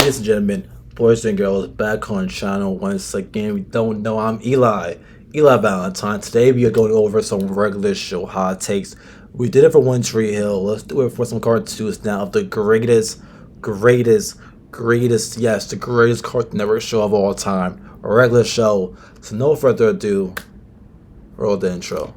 Ladies and gentlemen, boys and girls, back on channel once again. We don't know, I'm Eli Valentine. Today we are going over some regular show hot takes. We did it for One Tree Hill. Let's do it for some cartoons now of the yes, the greatest Cartoon Network show of all time. A regular show. So no further ado, roll the intro.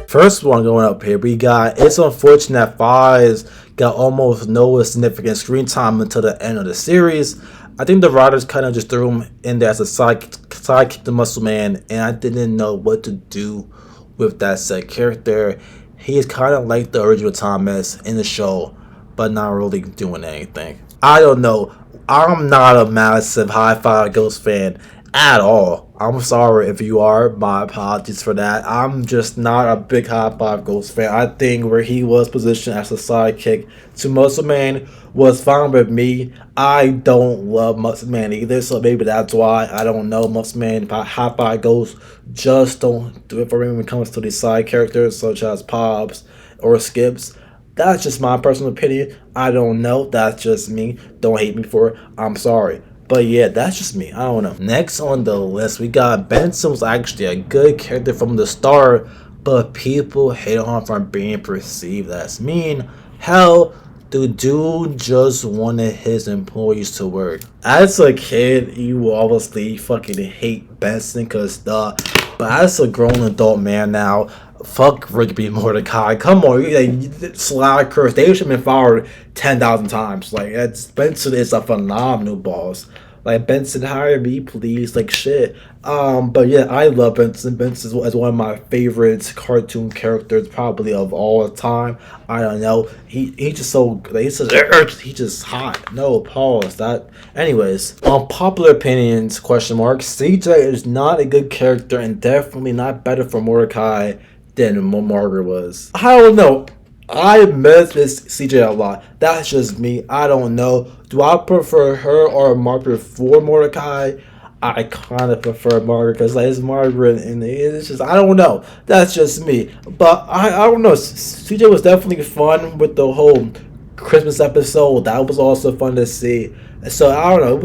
First one going up here, we got It's Unfortunate that Fives got almost no significant screen time until the end of the series. I think the writers kind of just threw him in there as a sidekick to Muscle Man, and I didn't know what to do with that said character. He is kind of like the original Thomas in the show, but not really doing anything. I don't know. I'm not a massive High Five Ghost fan at all. I'm sorry if you are. My apologies for that. I'm just not a big High Five Ghost fan. I think where he was positioned as a sidekick to Muscle Man was fine with me. I don't love Muscle Man either, so maybe that's why. I don't know. Muscle Man, High Five Ghost just don't do it for me when it comes to these side characters such as Pops or Skips. That's just my personal opinion. I don't know. That's just me. Don't hate me for it. I'm sorry. But yeah, that's just me. I don't know. Next on the list, we got Benson was actually a good character from the start, but people hate on him for being perceived as mean. Hell, the dude just wanted his employees to work. As a kid, you will obviously fucking hate Benson but as a grown adult man now, fuck Rigby Mordecai. Come on, slackers. They should have been fired 10,000 times. Like, Benson is a phenomenal boss. Like, Benson, hire me, please. Like, shit. But yeah, I love Benson. Benson is one of my favorite cartoon characters, probably of all time. I don't know. He just so he's just hot. No pause. That. Anyways, unpopular opinions? Question mark. CJ is not a good character and definitely not better for Mordecai than Margaret was. I don't know. I miss CJ a lot. That's just me. I don't know. Do I prefer her or Margaret for Mordecai? I kind of prefer Margaret because like, it's Margaret and it's just, I don't know. That's just me. But I don't know. CJ was definitely fun with the whole Christmas episode. That was also fun to see. So I don't know.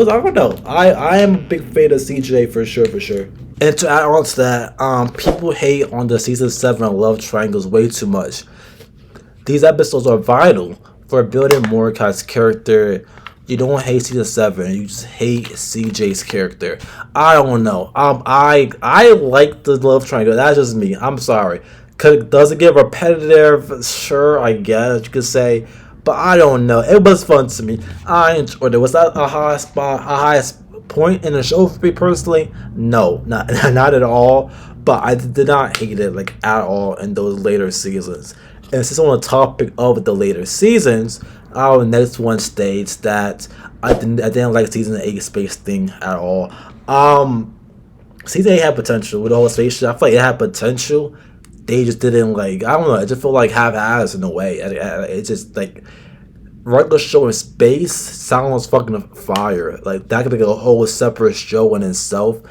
I don't know. I am a big fan of CJ for sure. And to add on to that, people hate on the season 7 love triangles way too much. These episodes are vital for building Mordecai's character. You don't hate season 7, you just hate CJ's character. I don't know. I like the love triangle. That's just me. I'm sorry. Does it get repetitive? Sure, I guess you could say. But I don't know. It was fun to me. I enjoyed it. Was that a high point in the show for me personally? No, not at all. But I did not hate it like at all in those later seasons. And since on the topic of the later seasons, our next one states that I didn't like season 8 space thing at all. Season 8 had potential with all the space shit. I feel like it had potential. They just didn't like. I don't know. It just felt like half-assed in a way. It's just like regular show in space sounds fucking fire. Like that could be a whole separate show in itself.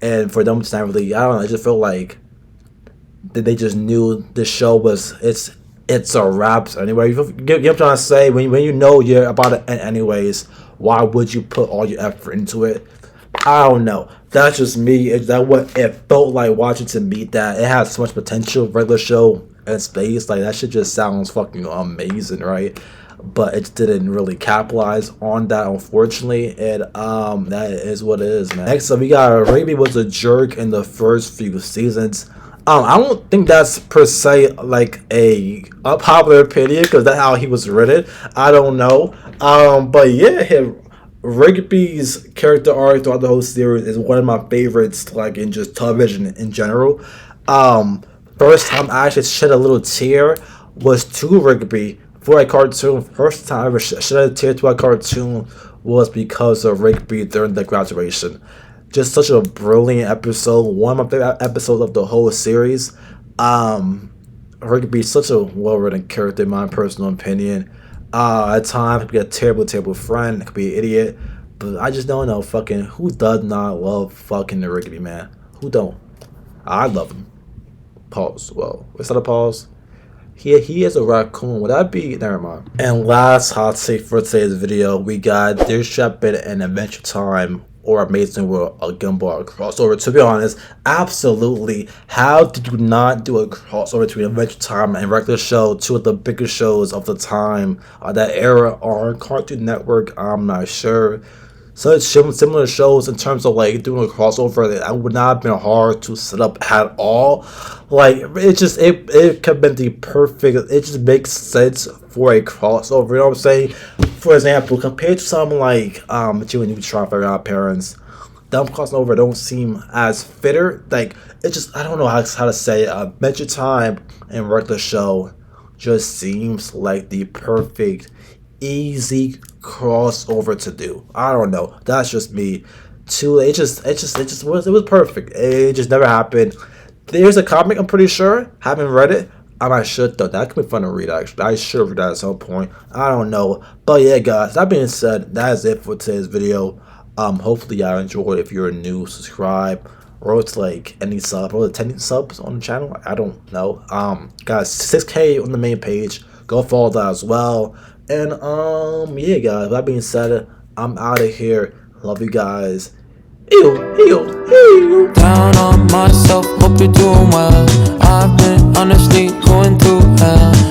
And for them to not really, I don't know. It just felt like they just knew the show was it's a wrap anyway. You get what I'm trying to say? When you know you're about to end anyways, why would you put all your effort into it? I don't know. That's just me. That what it felt like watching to me. That it has so much potential. Regular show in space, like that shit just sounds fucking amazing, right? But it didn't really capitalize on that, unfortunately. And that is what it is, man. Next up, we got Rigby was a jerk in the first few seasons. I don't think that's per se like a popular opinion because that's how he was written. I don't know. But yeah, Rigby's character arc throughout the whole series is one of my favorites, like in just television in general. First time I actually shed a little tear was to Rigby for a cartoon. First time I ever shed a tear to a cartoon was because of Rigby during the graduation. Just such a brilliant episode. One of my favorite episodes of the whole series. Rigby is such a well-written character in my personal opinion. At times, he could be a terrible friend. He could be an idiot. But I just don't know fucking who does not love fucking the Rigby, man. Who don't? I love him. Pause. Well, is that a pause? He is a raccoon. Would that be? Never mind. And last hot take for today's video, we got Dear Shepherd and Adventure Time or Amazing World, a Gumball crossover. To be honest, absolutely. How did you not do a crossover between Adventure Time and regular show, two of the biggest shows of the time, that era on Cartoon Network? I'm not sure. Such similar shows in terms of like doing a crossover that would not have been hard to set up at all. Like it could have been the perfect. It just makes sense for a crossover. You know what I'm saying? For example, compared to something like Jimmy Neutron for Godparents, them crossover don't seem as fitter. Like it just I don't know how to say it. Adventure Time and regular show just seems like the perfect easy crossover to do. I don't know. That's just me. Too. It was perfect. It just never happened. There's a comic. I'm pretty sure. Haven't read it. I should though. That could be fun to read. Actually, I should read that at some point. I don't know. But yeah, guys. That being said, that is it for today's video. Hopefully y'all enjoyed. If you're new, subscribe. Or it's like any sub or 10 subs on the channel. I don't know. Guys, 6K on the main page. Go follow that as well. And yeah, guys. That being said, I'm out of here. Love you guys. Ew. Down on myself, hope you're doing well. I've been honestly going through hell.